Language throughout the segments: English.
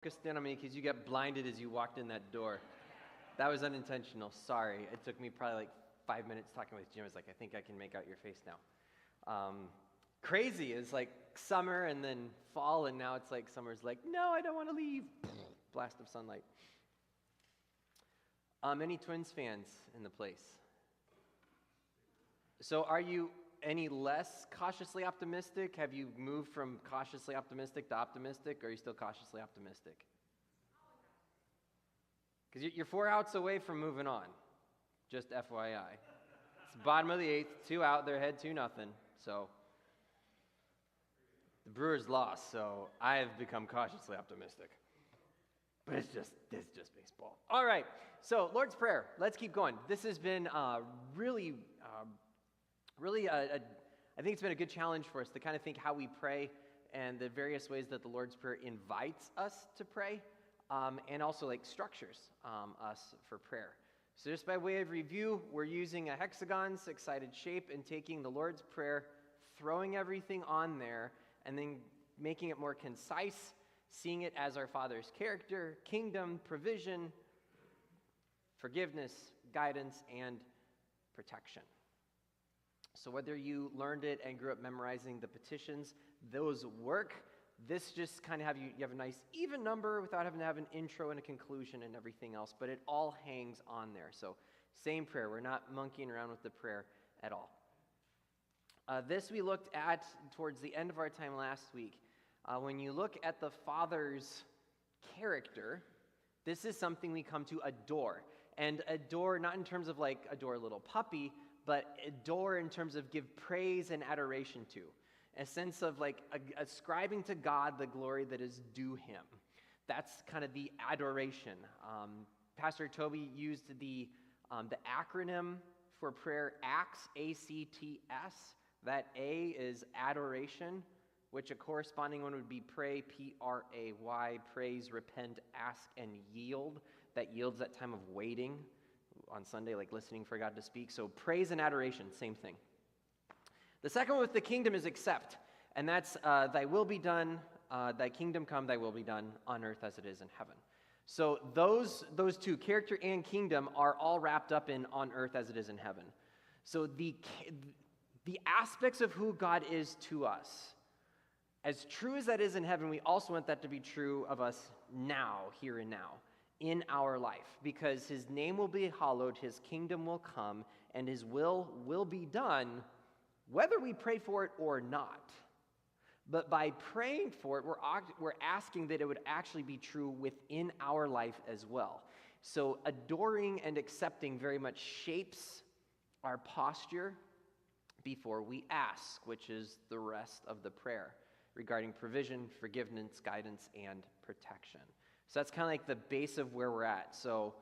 Focused in on me because you got blinded as you walked in that door. That was unintentional. Sorry. It took me probably like 5 minutes talking with Jim. I was like, I think I can make out your face now. Crazy. It's like summer and then fall, and now it's like summer's like, no, I don't want to leave. Blast of sunlight. Any Twins fans in the place? So are you any less cautiously optimistic? Have you moved from cautiously optimistic to optimistic, or are you still cautiously optimistic? Because you're 4 outs away from moving on, just FYI. It's bottom of the eighth, 2 out, they're ahead 2-0, so the Brewers lost, so I have become cautiously optimistic. But it's just baseball. All right, so Lord's Prayer, let's keep going. This has been really, I think it's been a good challenge for us to kind of think how we pray and the various ways that the Lord's Prayer invites us to pray, and also like structures us for prayer. So just by way of review, we're using a hexagon, 6-sided shape, and taking the Lord's Prayer, throwing everything on there, and then making it more concise, seeing it as our Father's character, kingdom, provision, forgiveness, guidance, and protection. So whether you learned it and grew up memorizing the petitions, those work. This just kind of you have a nice even number without having to have an intro and a conclusion and everything else, but it all hangs on there. So same prayer. We're not monkeying around with the prayer at all. This we looked at towards the end of our time last week. When you look at the Father's character, this is something we come to adore. And adore not in terms of like adore a little puppy, but adore in terms of give praise and adoration to. A sense of like ascribing to God the glory that is due him. That's kind of the adoration. Pastor Toby used the acronym for prayer ACTS, A-C-T-S. That A is adoration, which a corresponding one would be pray, P-R-A-Y, praise, repent, ask, and yield. That yields that time of waiting on Sunday, like listening for God to speak. So praise and adoration, same thing. The second one with the kingdom is accept, and that's thy will be done, thy kingdom come, thy will be done on earth as it is in heaven. So those two, character and kingdom, are all wrapped up in on earth as it is in heaven. So the aspects of who God is to us, as true as that is in heaven, we also want that to be true of us now, here and now, in our life, because his name will be hallowed, his kingdom will come, and his will be done, whether we pray for it or not. But by praying for it, we're asking that it would actually be true within our life as well. So adoring and accepting very much shapes our posture before we ask, which is the rest of the prayer regarding provision, forgiveness, guidance, and protection. So that's kind of like the base of where we're at. So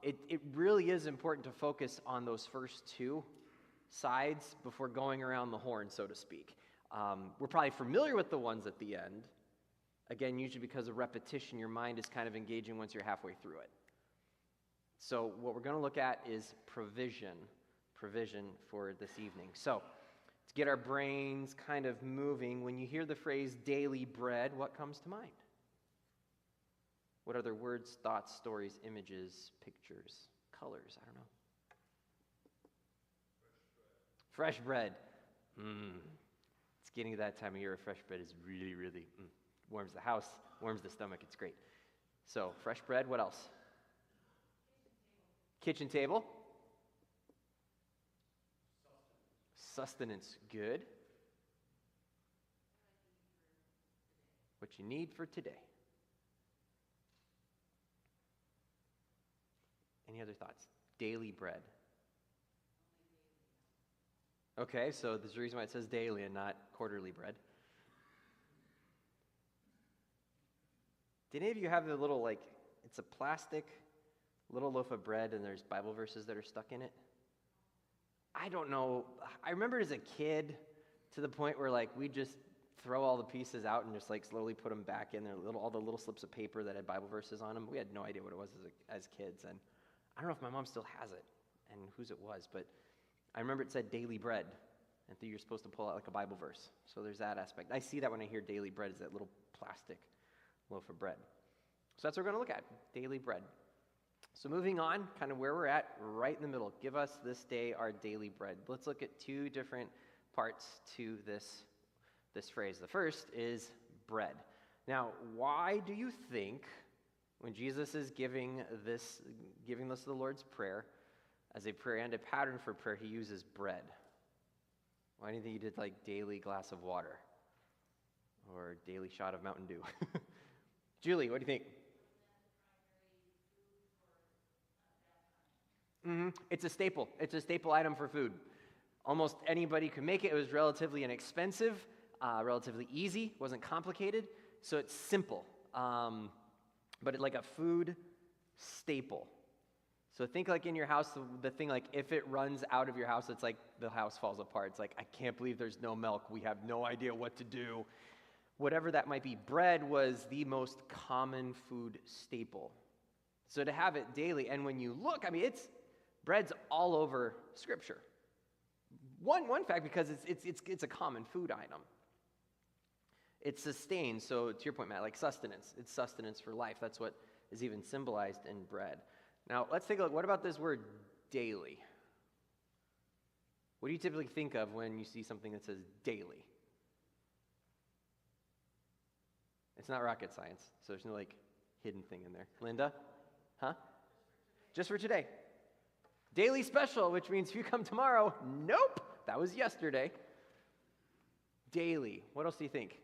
it really is important to focus on those first two sides before going around the horn, so to speak. We're probably familiar with the ones at the end. Again, usually because of repetition, your mind is kind of engaging once you're halfway through it. So what we're going to look at is provision for this evening. So to get our brains kind of moving, when you hear the phrase daily bread, what comes to mind? What other words, thoughts, stories, images, pictures, colors? I don't know. Fresh bread. It's getting to that time of year. Fresh bread is really, really warms the house, warms the stomach. It's great. So fresh bread. What else? Kitchen table. Sustenance. Good. What you need for today. Any other thoughts? Daily bread. Okay, so there's a reason why it says daily and not quarterly bread. Did any of you have the little, like, it's a plastic little loaf of bread and there's Bible verses that are stuck in it? I don't know. I remember as a kid to the point where, like, we just throw all the pieces out and just, like, slowly put them back in there, all the little slips of paper that had Bible verses on them. We had no idea what it was as kids, and I don't know if my mom still has it and whose it was, but I remember it said daily bread, and that you're supposed to pull out like a Bible verse. So there's that aspect. I see that when I hear daily bread, is that little plastic loaf of bread. So that's what we're going to look at, daily bread. So moving on, kind of where we're at, right in the middle. Give us this day our daily bread. Let's look at two different parts to this phrase. The first is bread. Now, why do you think when Jesus is giving this the Lord's Prayer as a prayer and a pattern for prayer, he uses bread? Why do you think he did like daily glass of water or daily shot of Mountain Dew? Julie, what do you think? It's a staple. It's a staple item for food. Almost anybody could make it. It was relatively inexpensive, relatively easy, wasn't complicated, so it's simple. But it's like a food staple. So think like in your house, the thing like if it runs out of your house, it's like the house falls apart. It's like, I can't believe there's no milk. We have no idea what to do. Whatever that might be, bread was the most common food staple. So to have it daily, and when you look, I mean, bread's all over Scripture. One fact, because it's a common food item. It sustains, so to your point, Matt, like sustenance. It's sustenance for life. That's what is even symbolized in bread. Now, let's take a look. What about this word daily? What do you typically think of when you see something that says daily? It's not rocket science, so there's no like hidden thing in there. Linda? Huh? Just for today. Daily special, which means if you come tomorrow, nope, that was yesterday. Daily. What else do you think?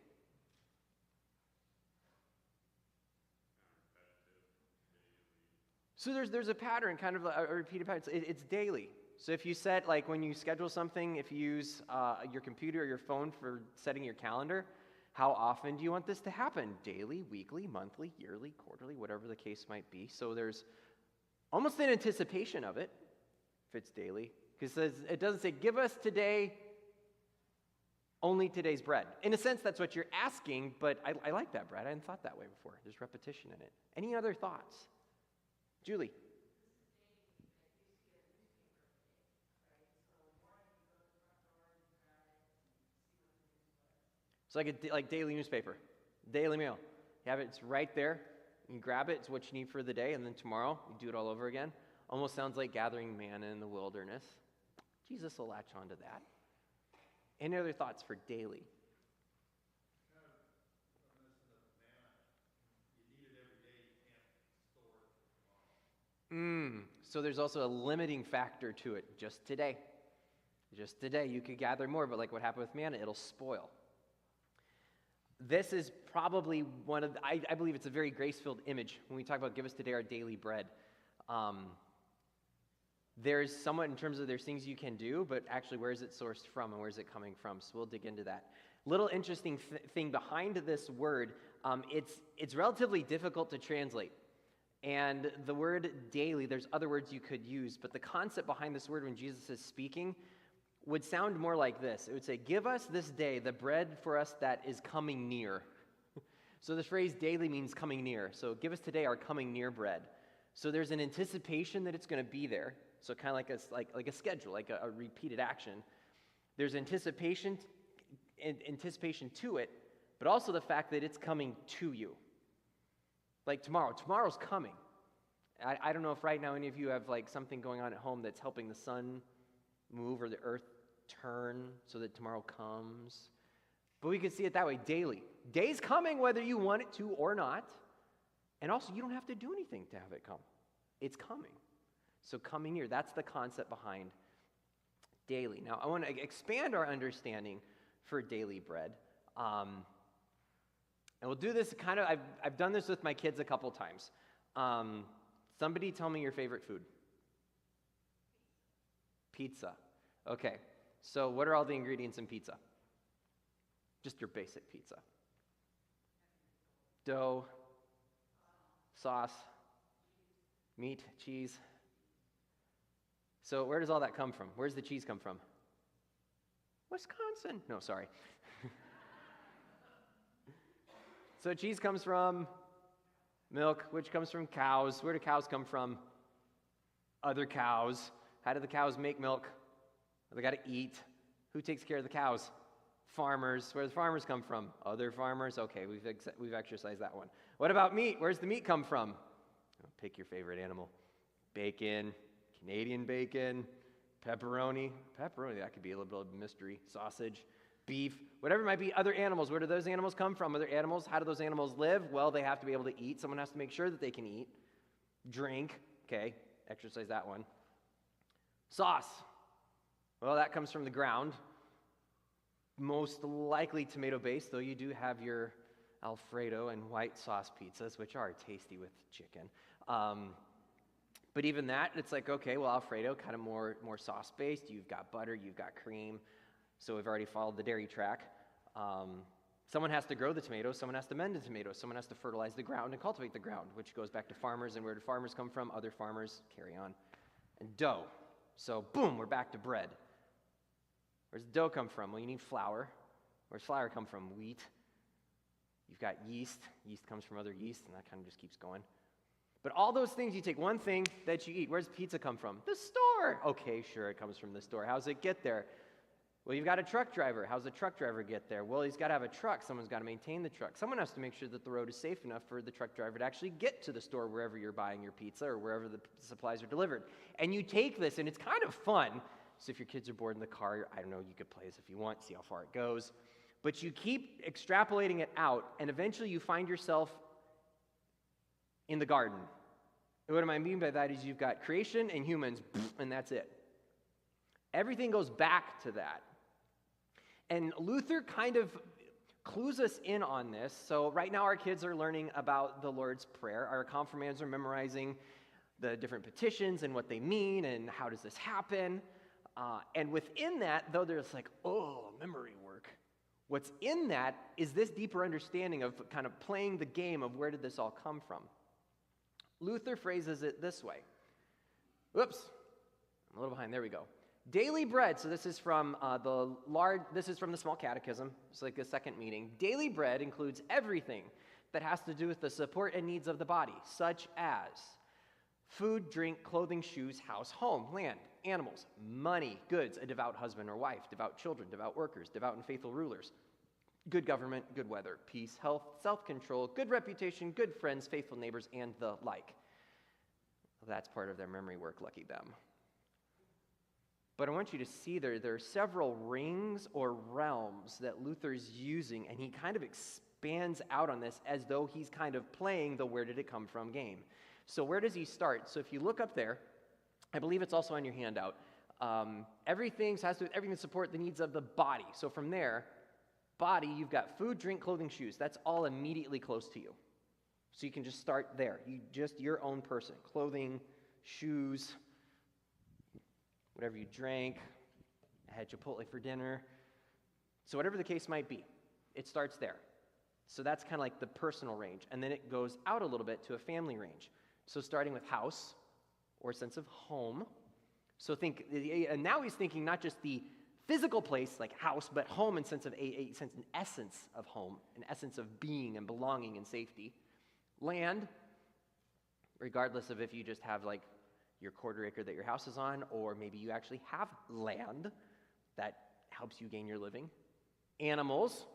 So there's a pattern, kind of a repeated pattern. It's daily. So if you set, like when you schedule something, if you use your computer or your phone for setting your calendar, how often do you want this to happen? Daily, weekly, monthly, yearly, quarterly, whatever the case might be. So there's almost an anticipation of it, if it's daily. Because it doesn't say, give us today only today's bread. In a sense, that's what you're asking, but I like that, Brad. I hadn't thought that way before. There's repetition in it. Any other thoughts? Julie? It's like daily newspaper, Daily Mail. You have it, it's right there. You grab it, it's what you need for the day, and then tomorrow you do it all over again. Almost sounds like gathering manna in the wilderness. Jesus will latch onto that. Any other thoughts for daily? So there's also a limiting factor to it. Just today. Just today, you could gather more, but like what happened with manna, it'll spoil. This is probably one of, I believe it's a very grace-filled image when we talk about give us today our daily bread. There's somewhat in terms of there's things you can do, but actually where is it sourced from and where is it coming from? So we'll dig into that. Little interesting thing behind this word, it's relatively difficult to translate. And the word daily, there's other words you could use, but the concept behind this word when Jesus is speaking would sound more like this. It would say, give us this day the bread for us that is coming near. So this phrase daily means coming near. So give us today our coming near bread. So there's an anticipation that it's going to be there. So kind of like a schedule, like a repeated action. There's anticipation to it, but also the fact that it's coming to you. Like tomorrow's coming. I don't know if right now any of you have like something going on at home that's helping the sun move or the earth turn so that tomorrow comes. But we could see it that way daily. Day's coming whether you want it to or not. And also you don't have to do anything to have it come. It's coming. So coming near, that's the concept behind daily. Now I want to expand our understanding for daily bread. And we'll do this kind of, I've done this with my kids a couple times. Somebody tell me your favorite food. Pizza. Okay, so what are all the ingredients in pizza? Just your basic pizza. Dough, sauce, meat, cheese. So where does all that come from? Where does the cheese come from? Wisconsin. No, sorry. So cheese comes from milk, which comes from cows. Where do cows come from? Other cows. How do the cows make milk? They got to eat. Who takes care of the cows? Farmers. Where do the farmers come from? Other farmers. Okay, we've exercised that one. What about meat? Where's the meat come from? Pick your favorite animal. Bacon, Canadian bacon, pepperoni. Pepperoni, that could be a little bit of a mystery. Sausage, beef, whatever it might be. Other animals. Where do those animals come from? Other animals. How do those animals live? Well, they have to be able to eat. Someone has to make sure that they can eat. Drink. Okay, exercise that one. Sauce. Well, that comes from the ground. Most likely tomato-based, though you do have your Alfredo and white sauce pizzas, which are tasty with chicken. But even that, it's like, okay, well, Alfredo, kind of more sauce-based. You've got butter, you've got cream. So we've already followed the dairy track. Someone has to grow the tomatoes. Someone has to mend the tomatoes. Someone has to fertilize the ground and cultivate the ground, which goes back to farmers. And where do farmers come from? Other farmers. Carry on. And dough. So, boom, we're back to bread. Where's the dough come from? Well, you need flour. Where's flour come from? Wheat. You've got yeast. Yeast comes from other yeast, and that kind of just keeps going. But all those things, you take one thing that you eat. Where's pizza come from? The store. Okay, sure, it comes from the store. How does it get there? Well, you've got a truck driver. How's the truck driver get there? Well, he's got to have a truck. Someone's got to maintain the truck. Someone has to make sure that the road is safe enough for the truck driver to actually get to the store wherever you're buying your pizza or wherever the supplies are delivered. And you take this, and it's kind of fun. So if your kids are bored in the car, I don't know, you could play this if you want, see how far it goes. But you keep extrapolating it out, and eventually you find yourself in the garden. And what I mean by that is you've got creation and humans, and that's it. Everything goes back to that. And Luther kind of clues us in on this. So right now our kids are learning about the Lord's Prayer. Our confirmands are memorizing the different petitions and what they mean and how does this happen. And within that, though there's like, memory work. What's in that is this deeper understanding of kind of playing the game of where did this all come from. Luther phrases it this way. Whoops, I'm a little behind. There we go. Daily bread. So this is from the Small Catechism. It's like the second meeting. Daily bread includes everything that has to do with the support and needs of the body, such as food, drink, clothing, shoes, house, home, land, animals, money, goods, a devout husband or wife, devout children, devout workers, devout and faithful rulers, good government, good weather, peace, health, self-control, good reputation, good friends, faithful neighbors, and the like. That's part of their memory work, lucky them. But I want you to see there are several rings or realms that Luther's using, and he kind of expands out on this as though he's kind of playing the where did it come from game. So where does he start? So if you look up there, I believe it's also on your handout, everything has to do with everything to support the needs of the body. So from there, body, you've got food, drink, clothing, shoes. That's all immediately close to you. So you can just start there. Your own person. Clothing, shoes, whatever you drank. I had Chipotle for dinner. So whatever the case might be, it starts there. So that's kind of like the personal range. And then it goes out a little bit to a family range. So starting with house or sense of home. So think, and now he's thinking not just the physical place like house, but home in sense of a sense, an essence of home, an essence of being and belonging and safety. Land, regardless of if you just have like your quarter acre that your house is on, or maybe you actually have land that helps you gain your living. Animals,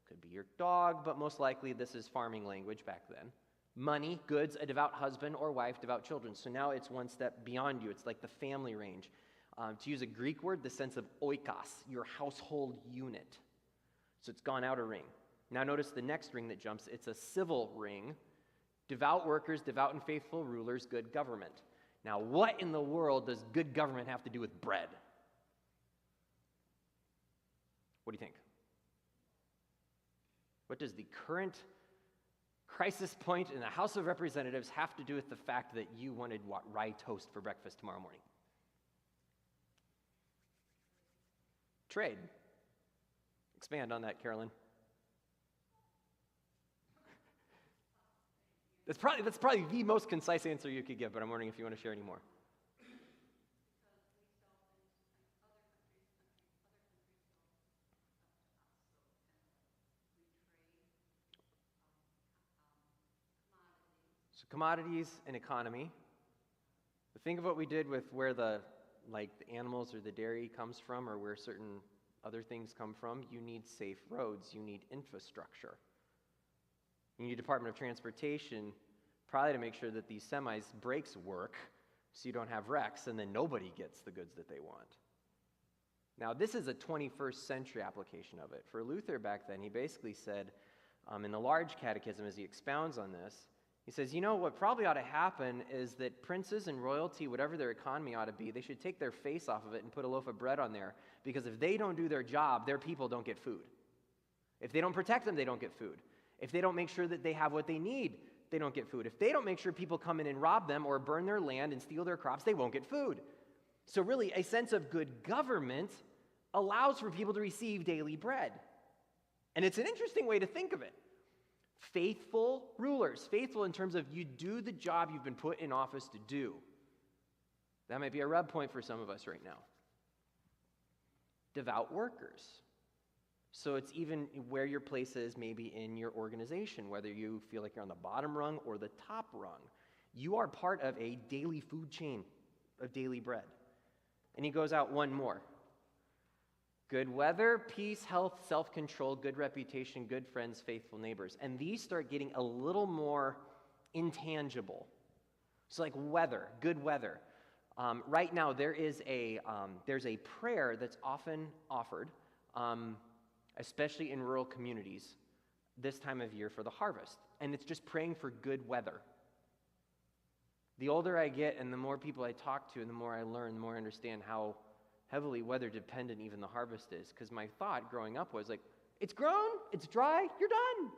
could be your dog, but most likely this is farming language back then. Money, goods, a devout husband or wife, devout children. So now it's one step beyond you. It's like the family range. To use a Greek word, the sense of oikos, your household unit. So it's gone out a ring. Now notice the next ring that jumps. It's a civil ring. Devout workers, devout and faithful rulers, good government. Now, what in the world does good government have to do with bread? What do you think? What does the current crisis point in the House of Representatives have to do with the fact that you wanted rye toast for breakfast tomorrow morning? Trade. Expand on that, Carolyn. That's probably the most concise answer you could give, but I'm wondering if you want to share any more. So commodities and economy. But think of what we did with where the animals or the dairy comes from, or where certain other things come from. You need safe roads. You need infrastructure. You need Department of Transportation probably to make sure that these semis' brakes work so you don't have wrecks and then nobody gets the goods that they want. Now, this is a 21st century application of it. For Luther back then, he basically said, in the Large Catechism, as he expounds on this, he says, what probably ought to happen is that princes and royalty, whatever their economy ought to be, they should take their face off of it and put a loaf of bread on there, because if they don't do their job, their people don't get food. If they don't protect them, they don't get food. If they don't make sure that they have what they need, they don't get food. If they don't make sure people come in and rob them or burn their land and steal their crops, they won't get food. So really, a sense of good government allows for people to receive daily bread. And it's an interesting way to think of it. Faithful rulers, faithful in terms of you do the job you've been put in office to do. That might be a rub point for some of us right now. Devout workers. So it's even where your place is, maybe in your organization, whether you feel like you're on the bottom rung or the top rung. You are part of a daily food chain of daily bread. And he goes out one more. Good weather, peace, health, self-control, good reputation, good friends, faithful neighbors. And these start getting a little more intangible. So like weather, good weather. Right now there's a prayer that's often offered, especially in rural communities, this time of year for the harvest. And it's just praying for good weather. The older I get and the more people I talk to and the more I learn, the more I understand how heavily weather dependent even the harvest is. Because my thought growing up was like, it's grown, it's dry, you're done.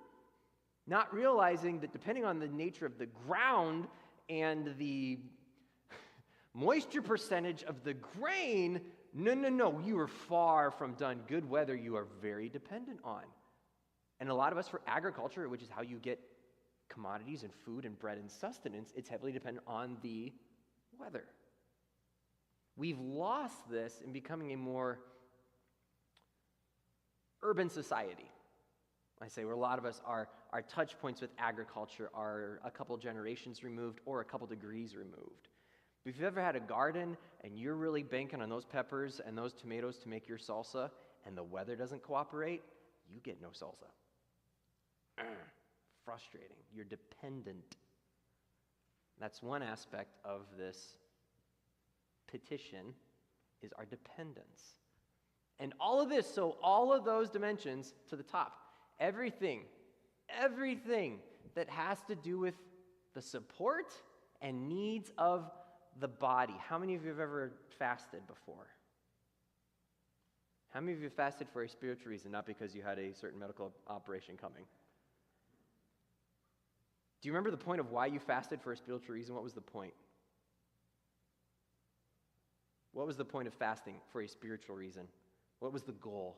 Not realizing that depending on the nature of the ground and the moisture percentage of the grain, no, you are far from done. Good weather you are very dependent on. And a lot of us for agriculture, which is how you get commodities and food and bread and sustenance, it's heavily dependent on the weather. We've lost this in becoming a more urban society. I say where a lot of us our touch points with agriculture are a couple generations removed or a couple degrees removed. But if you've ever had a garden and you're really banking on those peppers and those tomatoes to make your salsa and the weather doesn't cooperate, you get no salsa. Frustrating. You're dependent. That's one aspect of this petition is our dependence. And all of this, so all of those dimensions to the top, everything that has to do with the support and needs of the body. How many of you have ever fasted before? How many of you fasted for a spiritual reason, not because you had a certain medical operation coming? Do you remember the point of why you fasted for a spiritual reason? What was the point? What was the point of fasting for a spiritual reason? What was the goal?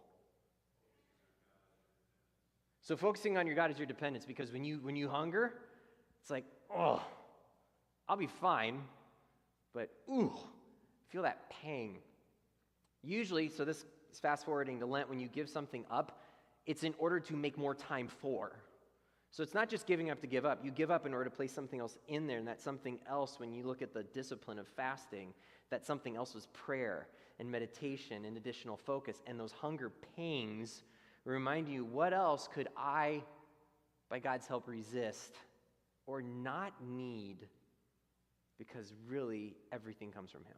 So focusing on your God is your dependence, because when you hunger, it's like, oh, I'll be fine, but feel that pang. Usually, so this is fast forwarding to Lent, when you give something up, it's in order to make more time for. So it's not just giving up to give up. You give up in order to place something else in there, and that something else, when you look at the discipline of fasting, that something else was prayer and meditation and additional focus, and those hunger pangs remind you, what else could I, by God's help, resist or not need? Because really, everything comes from Him.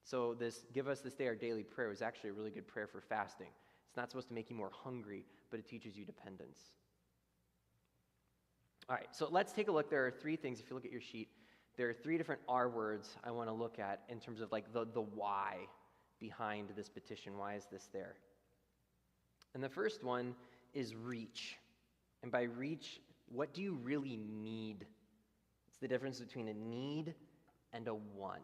So this, give us this day our daily prayer, is actually a really good prayer for fasting. It's not supposed to make you more hungry, but it teaches you dependence. All right, so let's take a look. There are three things, if you look at your sheet, there are three different R words I want to look at in terms of like the why behind this petition. Why is this there? And the first one is reach. And by reach, what do you really need? It's the difference between a need and a want.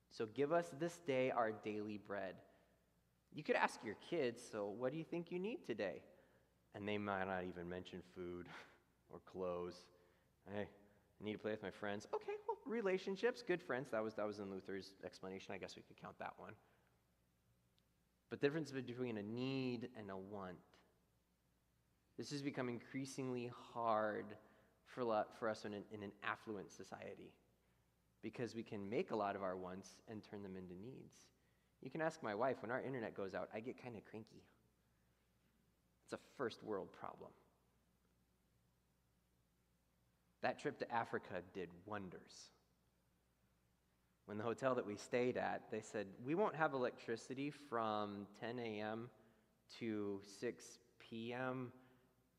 So give us this day our daily bread. You could ask your kids, so what do you think you need today? And they might not even mention food or clothes. Hey, I need to play with my friends. Okay, well, relationships, good friends. That was in Luther's explanation. I guess we could count that one. But the difference between a need and a want. This has become increasingly hard for us in an affluent society, because we can make a lot of our wants and turn them into needs. You can ask my wife, when our internet goes out, I get kind of cranky. It's a first world problem. That trip to Africa did wonders. When the hotel that we stayed at, they said, we won't have electricity from 10 a.m. to 6 p.m.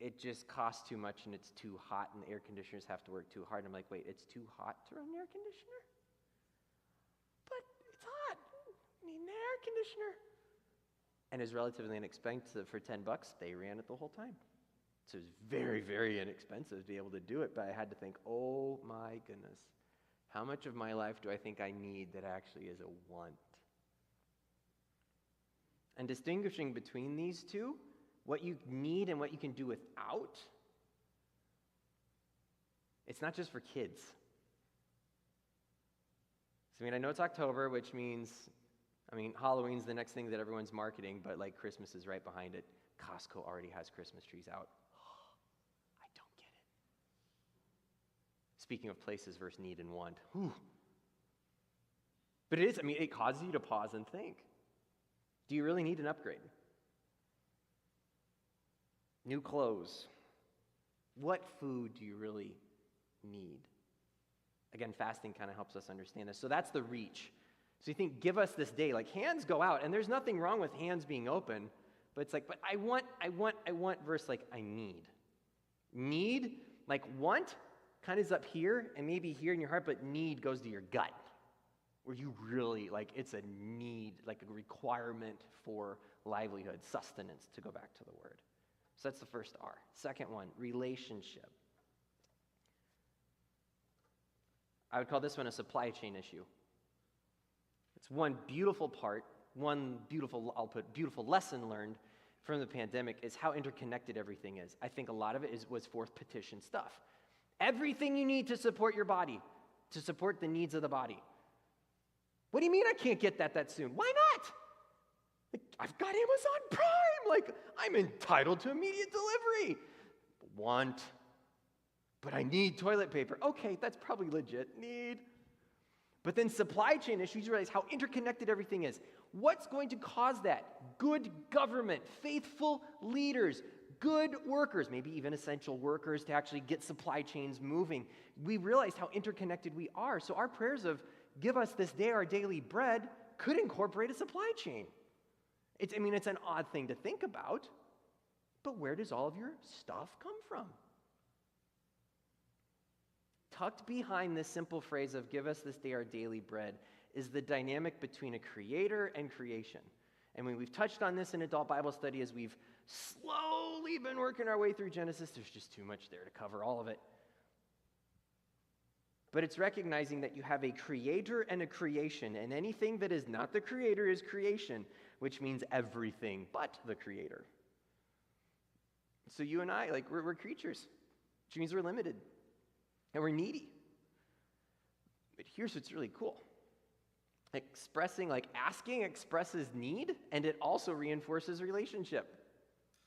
It just costs too much and it's too hot and the air conditioners have to work too hard. I'm like, wait, it's too hot to run an air conditioner? But it's hot. I need an air conditioner. And it's relatively inexpensive for $10. They ran it the whole time. So it was very, very inexpensive to be able to do it, but I had to think, oh my goodness, how much of my life do I think I need that actually is a want? And distinguishing between these two, what you need and what you can do without, it's not just for kids. So, I know it's October, which means, Halloween's the next thing that everyone's marketing, but like Christmas is right behind it. Costco already has Christmas trees out. I don't get it. Speaking of places versus need and want. Whew. But it is, it causes you to pause and think. Do you really need an upgrade? New clothes. What food do you really need? Again, fasting kind of helps us understand this. So that's the reach. So you think, give us this day. Like, hands go out, and there's nothing wrong with hands being open, but it's like, but I want versus like, I need. Need, like want, kind of is up here, and maybe here in your heart, but need goes to your gut, where you really, like, it's a need, like a requirement for livelihood, sustenance, to go back to the word. So that's the first R. Second one, relationship. I would call this one a supply chain issue. It's one beautiful part, beautiful lesson learned from the pandemic is how interconnected everything is. I think a lot of it was fourth petition stuff. Everything you need to support your body, to support the needs of the body. What do you mean I can't get that soon? Why not? Like, I've got Amazon Prime. Like, I'm entitled to immediate delivery. But I need toilet paper. Okay, that's probably legit need. But then supply chain issues, you realize how interconnected everything is. What's going to cause that? Good government, faithful leaders, good workers, maybe even essential workers to actually get supply chains moving. We realized how interconnected we are. So our prayers of, give us this day our daily bread, could incorporate a supply chain. It's an odd thing to think about, but where does all of your stuff come from? Tucked behind this simple phrase of give us this day our daily bread is the dynamic between a creator and creation. And when we've touched on this in adult Bible study as we've slowly been working our way through Genesis, there's just too much there to cover all of it. But it's recognizing that you have a creator and a creation, and anything that is not the creator is creation, which means everything but the creator. So you and I, we're creatures, which means we're limited. And we're needy. But here's what's really cool. Asking expresses need, and it also reinforces relationship.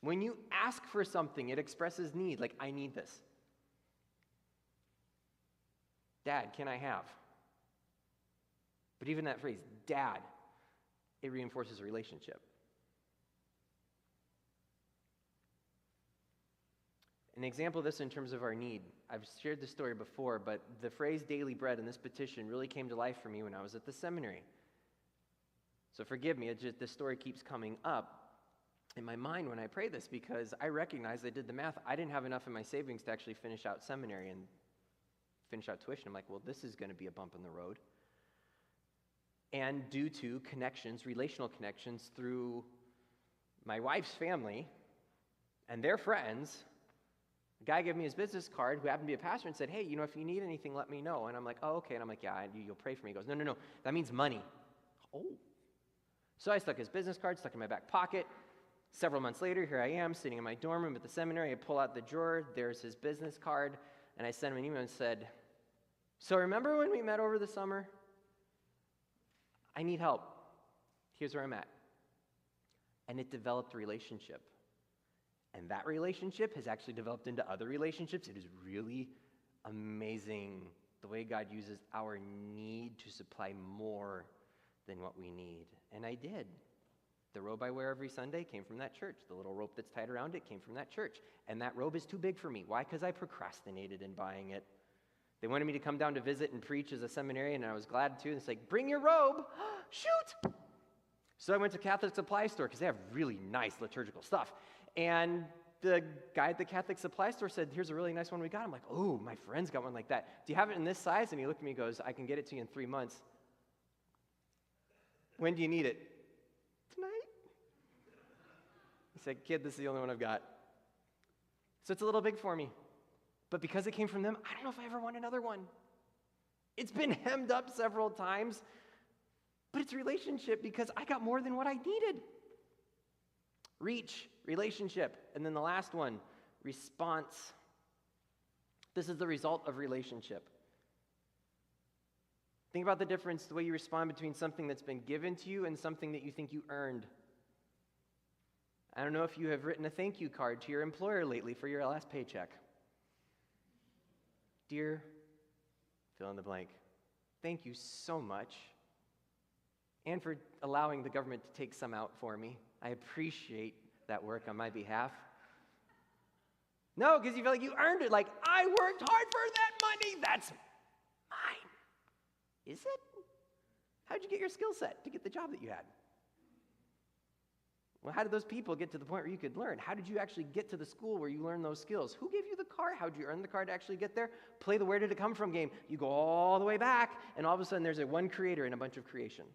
When you ask for something, it expresses need, like, I need this. Dad, can I have? But even that phrase, Dad, it reinforces relationship. An example of this in terms of our need, I've shared this story before, but the phrase daily bread in this petition really came to life for me when I was at the seminary. So forgive me, this story keeps coming up in my mind when I pray this because I recognized I did the math. I didn't have enough in my savings to actually finish out seminary and finish out tuition. I'm like, well, this is going to be a bump in the road. And due to connections, relational connections through my wife's family and their friends, a guy gave me his business card who happened to be a pastor and said, hey, if you need anything, let me know. And I'm like, oh, okay. And I'm like, yeah, you'll pray for me. He goes, no, that means money. Oh. So I stuck his business card, stuck in my back pocket. Several months later, here I am sitting in my dorm room at the seminary. I pull out the drawer. There's his business card. And I sent him an email and said, so remember when we met over the summer? I need help. Here's where I'm at. And it developed a relationship. And that relationship has actually developed into other relationships. It is really amazing the way God uses our need to supply more than what we need. And I did. The robe I wear every Sunday came from that church. The little rope that's tied around it came from that church. And that robe is too big for me. Why? Because I procrastinated in buying it. They wanted me to come down to visit and preach as a seminarian, and I was glad to. It's like, bring your robe. Shoot! So I went to Catholic Supply Store because they have really nice liturgical stuff. And the guy at the Catholic Supply Store said, here's a really nice one we got. I'm like, oh, my friend's got one like that. Do you have it in this size? And he looked at me and goes, I can get it to you in 3 months. When do you need it? Tonight. He said, kid, this is the only one I've got. So it's a little big for me. But because it came from them, I don't know if I ever want another one. It's been hemmed up several times, but it's relationship because I got more than what I needed. Reach, relationship. And then the last one, response. This is the result of relationship. Think about the difference, the way you respond between something that's been given to you and something that you think you earned. I don't know if you have written a thank you card to your employer lately for your last paycheck. Dear, fill in the blank, thank you so much, and for allowing the government to take some out for me. I appreciate that work on my behalf. No, because you feel like you earned it. Like, I worked hard for that money. That's mine. Is it? How'd you get your skill set to get the job that you had? Well, how did those people get to the point where you could learn? How did you actually get to the school where you learned those skills? Who gave you the car? How did you earn the car to actually get there? Play the where did it come from game. You go all the way back, and all of a sudden there's a one creator and a bunch of creation.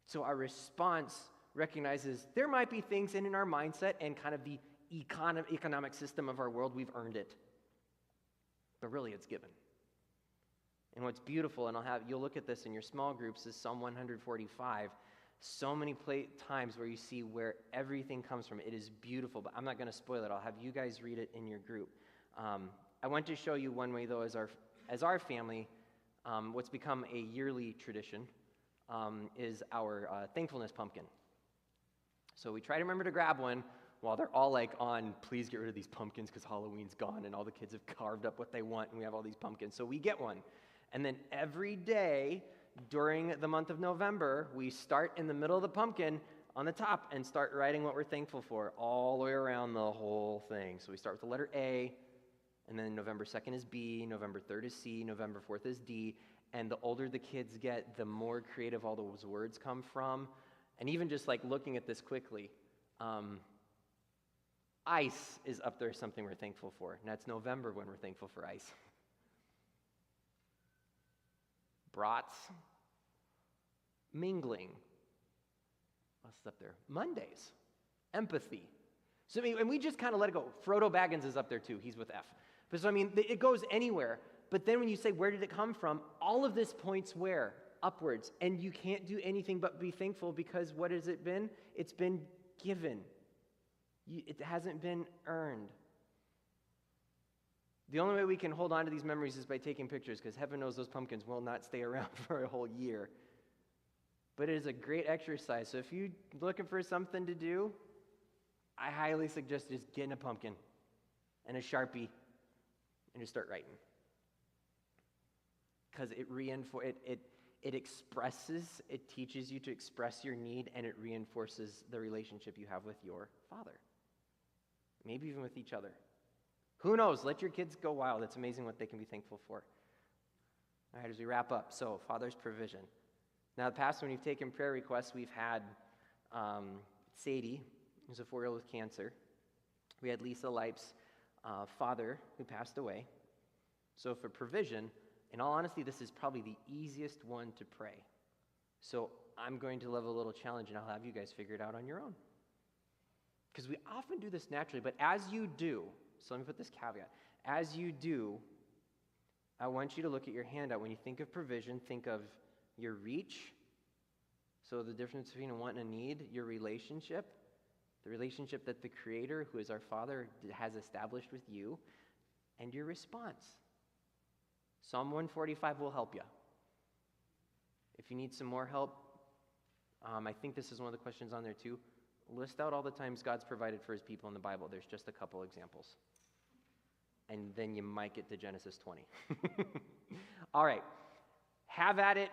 So our response recognizes there might be things in our mindset and kind of the economic system of our world, we've earned it. But really it's given. And what's beautiful, and you'll look at this in your small groups, is Psalm 145. So many times where you see where everything comes from. It is beautiful, but I'm not going to spoil it. I'll have you guys read it in your group. I want to show you one way, though, as our family, what's become a yearly tradition is our thankfulness pumpkin. So we try to remember to grab one while they're all like on, please get rid of these pumpkins because Halloween's gone and all the kids have carved up what they want and we have all these pumpkins. So we get one. And then every day, during the month of November, we start in the middle of the pumpkin on the top and start writing what we're thankful for all the way around the whole thing. So we start with the letter A, and then November 2nd is B, November 3rd is C, November 4th is D, and the older the kids get, the more creative all those words come from. And even just like looking at this quickly, ice is up there, something we're thankful for. Now it's November when we're thankful for ice. Brats, mingling, what's up there? Mondays, empathy. So, and we just kind of let it go. Frodo Baggins is up there too. He's with F. But so, it goes anywhere. But then when you say, where did it come from? All of this points where? Upwards. And you can't do anything but be thankful because what has it been? It's been given. It hasn't been earned. The only way we can hold on to these memories is by taking pictures, because heaven knows those pumpkins will not stay around for a whole year. But it is a great exercise. So if you're looking for something to do, I highly suggest just getting a pumpkin and a Sharpie and just start writing. Because it expresses, it teaches you to express your need, and it reinforces the relationship you have with your Father. Maybe even with each other. Who knows? Let your kids go wild. It's amazing what they can be thankful for. All right, as we wrap up, so Father's provision. Now, the past when we've taken prayer requests, we've had Sadie, who's a 4-year-old with cancer. We had Lisa Leip's father, who passed away. So for provision, in all honesty, this is probably the easiest one to pray. So I'm going to level a little challenge, and I'll have you guys figure it out on your own. Because we often do this naturally, but as you do, so let me put this caveat. As you do, I want you to look at your handout. When you think of provision, think of your reach. So the difference between a want and a need, your relationship, the relationship that the Creator, who is our Father, has established with you, and your response. Psalm 145 will help you. If you need some more help, I think this is one of the questions on there too. List out all the times God's provided for his people in the Bible. There's just a couple examples. And then you might get to Genesis 20. All right. Have at it.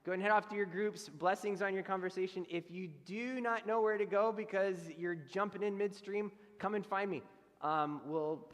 Go ahead and head off to your groups. Blessings on your conversation. If you do not know where to go because you're jumping in midstream, come and find me. We'll